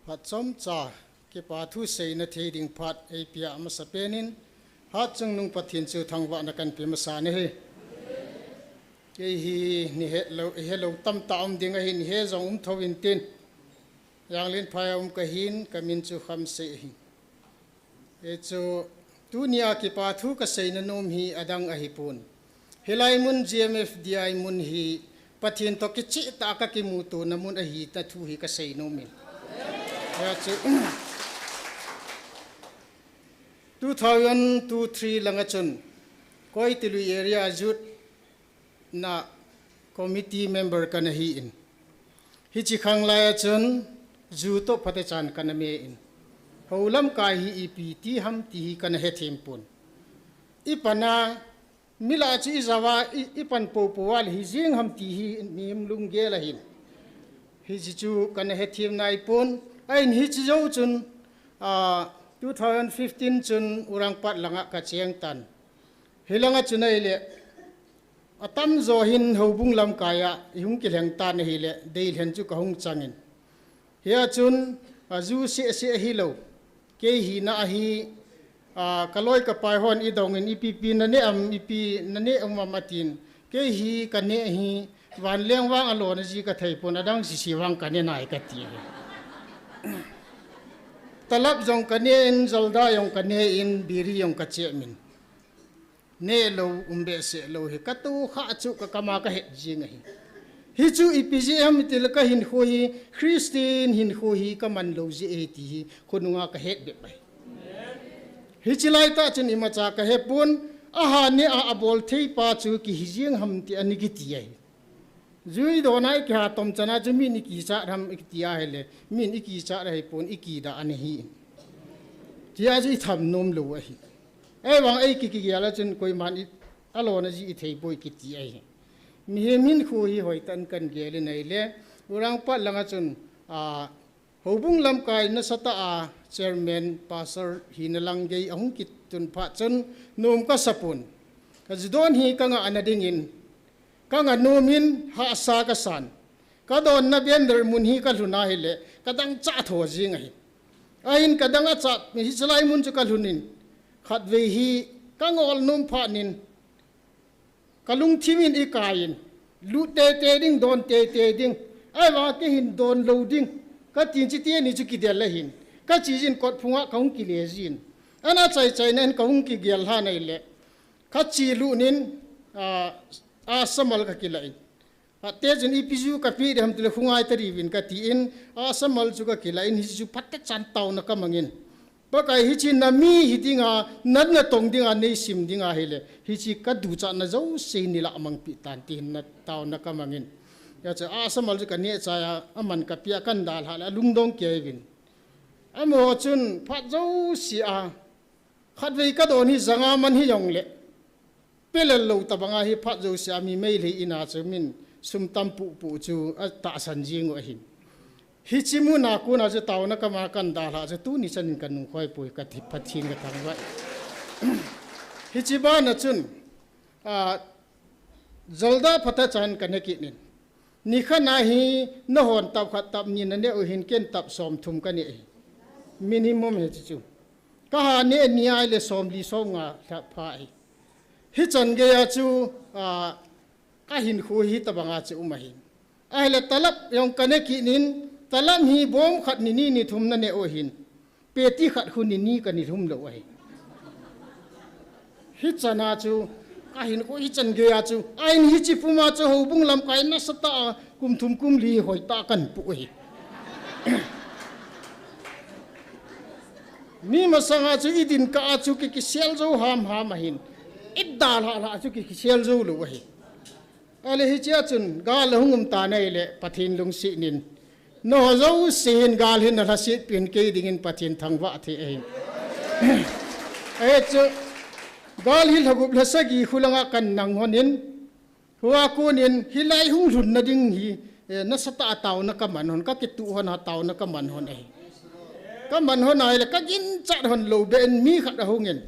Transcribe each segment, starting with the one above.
Hat som cha ke pa thu sei na thei ding phat ei pia ma sapenin hat chung nung pathin chu thangwa na kan pi ma sa ne he ke hi ni he lo tam ta om ding a hin he zong thowin tin yang lin phai ka hin ka min chu kham se hi e chu dunia ki pa thu ka sei na nom hi adang a hi pun hilai mun GMF DI mun hi pathin to ki chi ta ka ki mu tu na mun a hi ta thu hi ka sei no min ya chu 2023 langa chun koi tilu area jut na committee member kan hi in hi chi khang la chun ju to phate chan kan me in holam kai hi EPT ham ti kan he them pun ipana mila chi zawa ipan po wal hi jing ham ti hi nim lung ge la hin hi chi chu kan he them nai pun ai hi chi zo chun 2015 chun urang pat langa ka cheng tan hilanga chunai le atam zo hin hobung lam kaya ihung ki leng tan hi le deil hen chu ka hung changin hia chun azu se hi lo ke hi na hi kaloi ka pai hon i dong in IPP na ne am IP na ne matin ke hi ka ne hi wan leng wang alo na ji ka thai pon adang si wang ka ne nai ka ti talap jong ka ne in zalda yong ka ne in biri yong ka che min ne lo umbe se lo hi ka tu kha chu ka kama ka he jing hi chu IPGM til ka hin ho hi Christine hin ho hi ka man lo ji e ti khununga ka het be bai hi chilai ta chen ima cha ka he pun aha ne a abol thei pa chu ki hi jing ham ti ani ki ti ai zui do nai kha tom chana chu mi ni ki cha ram ik ti a hele min iki cha ra he pun iki da ani hi ti a ji tham nom lo a hi ai wang ai ki ya la chen koi man i alo na ji i thei boi ki ti ai mi he min khu hi hoi tan kan ge le nei le urang pa langa chun hobung lam kai na sata a chairman pastor hinalang gei ahung kit tun pha chun nom ka sapun ka jidon hi ka nga anading in ka nga nomin ha sa ka san ka don na bender mun hi ka luna hele kadang cha tho jing ai ain kadang a cha mi hi chlai mun chu ka lunin khat ve hi ka ngol nom pha nin kalung thimin i kain lu te ding don te ding ai wa ke hin don lo ding ka tin chi te ni chu ki del la hin ka chi jin kot phunga kaung ki le jin ana chai nen kaung ki gel ha nei le ka chi lu nin a samal ka kilai te jin IPU ka pi ham tele phungai tari win ka ti in a samal chu ka kilai ni chu phatte chan taw na ka mangin ba kai hi chi na mi hi dinga nan na tong dinga nei sim dinga hele hi chi ka du cha na zo se ni la mang pi tan ti na taw na ka mangin ya cha a samal chu ka ne cha ya aman ka pia kan dal hala lungdong ke win amo chun phat zo si a khat vei ka don hi zanga man hi yong le pelal lo tabanga hi phat zo si mi mei le ina chumin sum tam pu chu a ta san jing o hin hi chimu na ku na je taw na ka ma kan da la je tu ni chan kan nu khoi pui ka thi phathin ka thang wa hi chi ba na chun zalda phata chan kan ki nin ni khana hi na hon tap khat tap ni na ne o hin ken tap som thum ka ni minimum he chu ka ha ne ni ai le som li som nga tha phai hi chan ge ya chu ka hin khu hi tabanga chu umahin ai le talap yong kane ki nin talam hi bom khat ni thum na ne o hin peti khat khu ni ka ni thum lo ai hi chana chu ka hin ko hi chan ge ya chu ai ni chi puma chu ho bung lam kai na sata kum thum kum li hoi ta kan pu ai mi masanga chu idin ka chu ki sel zo ham hin idal hala chu ki sel zo lo ai ale hi chia chun gal hungum ta nei le pathin lung si nin no zo sin gal hin na si pin ke dingin pathin thangwa the e chu gal hil hagup la sagi khulanga kan nang honin huwa kunin hilai hung lun na ding hi na sata taw na ka man hon ka ki tu hon ha taw na ka man hon ai ka man hon ai le ka gin chat hon lo ben mi khat hungin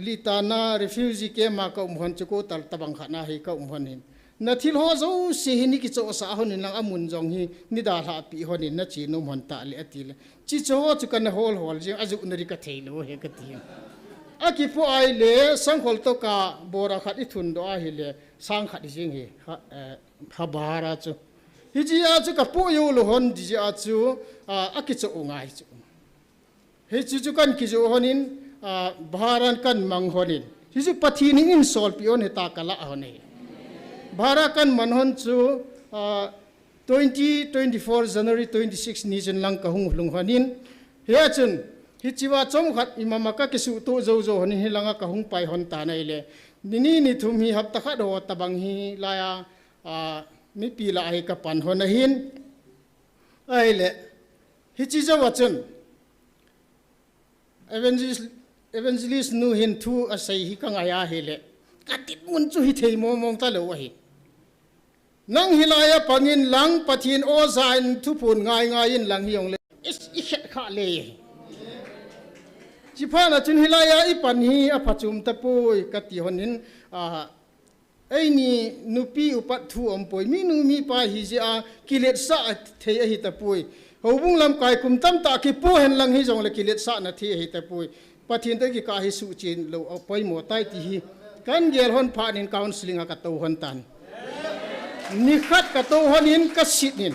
litana refugee ke ma ka hon chu ko tal tabang khana hi ka hon hin na thil ho zo si hi ni ki cho sa honin lang amun jong hi ni da la pi honin na chi num hon ta le atil chi cho chu kan hol hol jing aju nari ka theilo he ka ti aki po ai le sang hol to ka bora khat I thun do a hi le sang khat jing hi ha bara chu hi ji a chu ka po yo lo hon ji a chu aki cho ngai chu he chu kan ki jo honin baharan kan mang honin hi chu pathi ni in sol pi on he ta kala hone bara kan manhon chu 2024 January 26 ni chen lang ka hung hlung hanin he chun hi chiwa chom khat imama ka ke su to zo zo hanin hi langa ka hung pai hon ta nai le ni thum hi hap ta kha do tabang hi la ya mi pi la ai ka pan hon hin ai le hi chi zo wachun evangelist nu hin thu asai hi ka ngaya he le katit mun chu hi thei mo mong ta lo hi nang hilaya pangin lang pathin o zain thu pun ngai in lang hiong le I khet kha le chi pha na chun hilaya I pan hi a phachum ta poi ka ti honin ai ni nupi upat thu om poi mi nu mi pa hi ji a kilet sa thei a hi ta poi hobung lam kai kum tam ta ki po hen lang hi jong le kilet sa na thi hi ta poi pathin te ki ka hi su chin lo poi mo tai ti hi kan gel hon pha nin counseling ka to hon tan ni khat ka to honin ka sitnin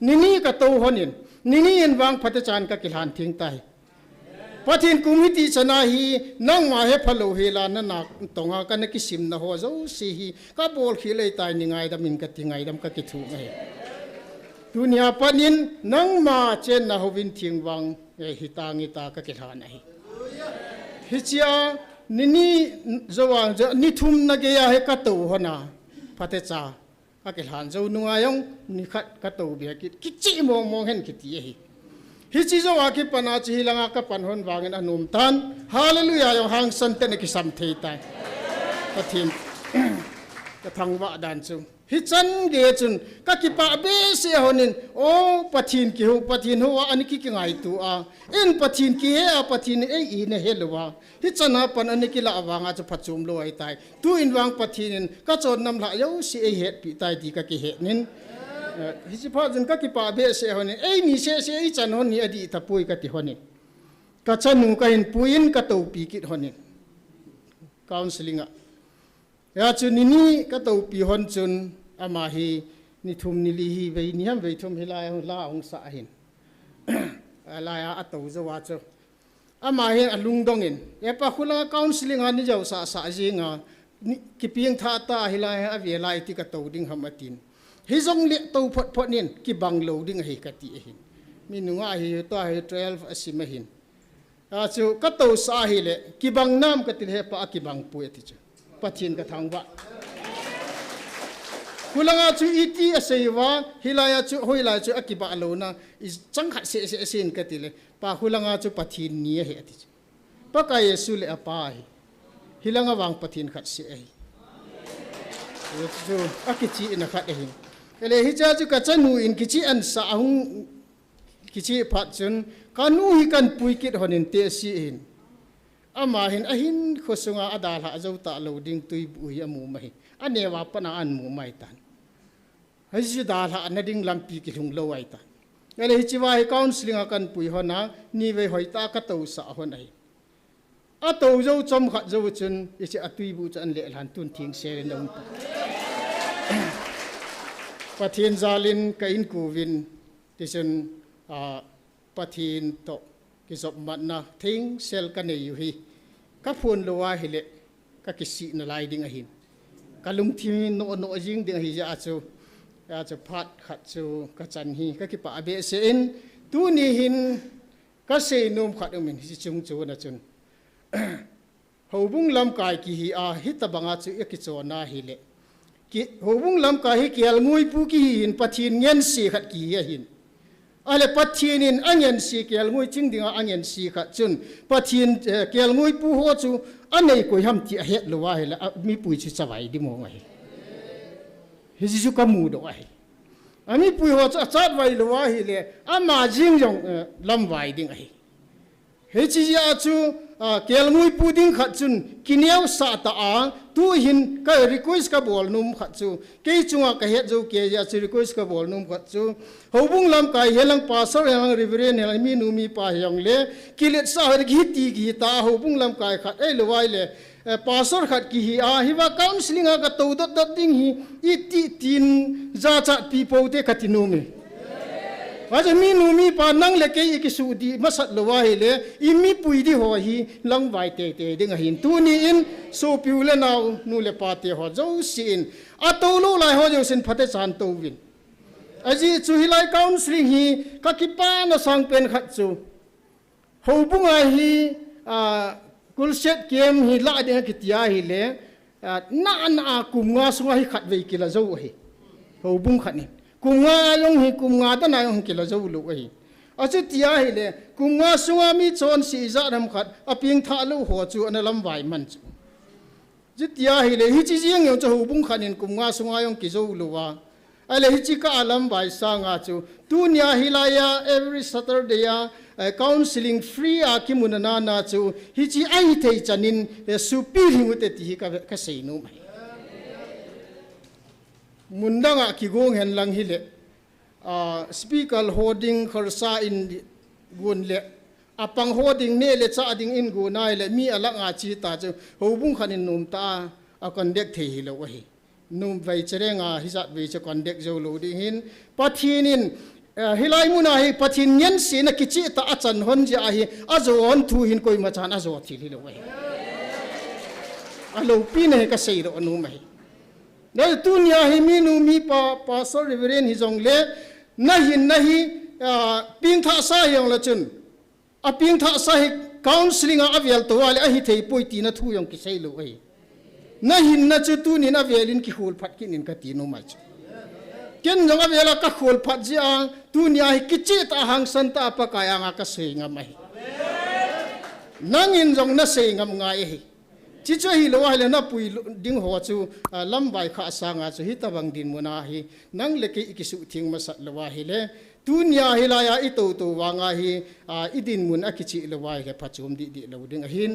nini ka to honin nini en wang phate chan ka kilhan thing tai pathin kumiti chana hi nang ma he phalo he la na na tonga ka na ki sim na ho zo si hi ka bol khilei tai ni ngai dam in ka ti ngai dam ka ki thu ngai dunia panin nang ma chen na hovin thing wang hi tangi ta ka kilhan ai hi chia nini zawang ni thum na ge ya he ka to hona phate cha akil han zo nungayong ni khat ka to bi ki chi mong hen ki ti hi chi zo aki pana chi hilanga ka panhon wangin anum tan hallelujah yong hang san te ne ki sam thei tai pathin ka thangwa dan chu hi chan ge chun ka ki pa be se honin o pathin ki ho pathin ho ani ki ngai tu a in pathin ki he a pathin e ne helwa hi chana pan ani ki la awanga chu phachum lo ai tai tu in wang pathin ka chon nam la yo si e het pi tai di ka ki he nin hi chi pha jun ka ki pa be se honin e ni se I chan hon ni adi ta pui ka ti honin ka chanu ka in puin ka to pi ki honin counseling a ya chu ni ka to pi hon chun ama hi ni thum ni li hi ve ni ham ve thum hi la ong sa hin la ya ato zo wa cho ama hi alung dong in e pa khula counseling ani jaw sa jinga ki piang tha ta hi la a ve lai ti ka to ding ham atin hi zong le to phot nin ki bang lo ding hi ka ti hin mi nu nga hi to hi 12 asima hin a chu ka to sa hi le ki bang nam ka ti he pa ki bang pu ti chu pathin ka thang wa kulanga chu iti aseiwa hilaya chu hoila chu akiba alona is changkhat se sen katile pa hulanga chu pathin ni he ati pa ka yesu le apa hi hilanga wang pathin khat se ai chu akichi ina khat hi ele hi cha chu ka chanu in kichi an sa hung kichi phat chun kanu hi kan puikit honin te si in ama hin ahin khosunga adal ha zo ta loading tui bu hi amu mai anewa pana an mu mai tan haji dal ha na ding lampi ki lung lo ai tan ele hi chiwa hi counseling akan pui hona ni ve hoi ta ka to sa hon ai a to zo chom khat zo chun ichi atui bu chan le lan tun thing se le nong pathin zalin ka in kuwin tisun pathin to ki zop mat na thing sel ka nei yu hi ka phun lo wa hi le ka ki si na lai ding a hin ka lung thi no jing ding hi ja chu phat khat chu ka chan hi ka ki pa be se in tu ni hin ka se num khat min hi chung chu na chun hobung lam kai ki hi a hi ta banga chu ya ki chona hi le ki hobung lam kai hi kial ngui pu ki hin pathin ngen si khat ki ya hin ale pathin in angen si kial ngui ching dinga angen si khat chun pathin kial ngui pu ho chu anei koi ham ti het lo wa hi la mi pui chu chawai di mo ngai hi ju ka mu do ai ami pui ho chat vai lo wa hi le ama jing jong lam vai ding ai he chi ya chu kel ngui pu ding khat chun kineu sa ta a tu hin ka request ka bol num khat chu ke chunga ka het jo ke ya chu request ka bol num khat chu hobung lam kai helang pastor helang reverend helang mi nu mi pa yong le kilet sa gi ti gi ta hobung lam kai khat ei lowai le pastor khat ki hi a hi wa counseling a ka to dot ding hi I ti tin za cha people te katinu mi aja mi nu mi pa nang le ke ikisu di masat lowai le I mi pui di ho hi lang vai te te ding hin tu ni in so piu le naw nu le pa te ho zo sin a to lo lai ho jo sin phate chan to win aji chu hi lai counseling hi ka ki pa na sang pen khat chu ho bunga hi kulset kem hi la de ki tia hi le na kumnga sunga hi khat ve kila zo hi ho bung khat ni kumnga yong hi kumnga ta na yong kila zo lu hi achu tia hi le kumnga sunga mi chon si za ram khat aping tha lu ho chu an lam vai man chu ji tia hi le hi chi jing yong chu ho bung khat in kumnga sunga yong ki zo lu wa ale hi chi ka alam vai sa nga chu tu nya hilaya every Saturday counseling free a kimunana na chu hi chi ai thei chanin supi ringu te ti ka sei nu mai mundanga ki gong hen lang hi le speaker holding kharsa in gun le apang holding ne le cha ding in gu nai le mi ala nga chi ta chu hobung khanin num ta a conduct thei hi lo hi num vai cherenga hi zat ve che conduct zo lo ding hin pathinin hilai muna hi pathin nyen si na kichi ta achan hon ja hi azon thu hin koi ma chan azo thi lo wai alo pin he ka sei ro anu mai na tu nya hi mi nu mi pa so reverend hi jong le na hi ping tha sa yong la chun a ping tha sa hi counseling a avial to wale a hi thei poi ti na thu yong ki sei lo wai na hin na chu tu ni na velin ki hul phat kin in ka ti no mai ken jong avela ka khol phat ji ang tu nia hi kichi ta hang san ta pa kaya nga ka sei nga mai nang in jong na sei ngam nga hi chi cho hi lo le na pui ding ho chu lam bai kha sa nga chu hi tabang din muna hi nang le ke ikisu thing ma sat lo hi le tu nia hi la ya I to wa nga hi idin mun a kichi lo wa he phachum di lo ding hin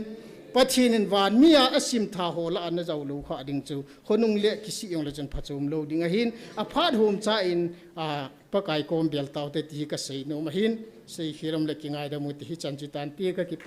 pathin in van mia asim tha ho la an jaw lo kha ding chu honung le kisi yong le chen phachum lo ding a hin a phat hom cha in pakai kom bel taw te ti ka sei no ma hin sei khiram le kingai da mu ti hi chan chi tan ti ka ki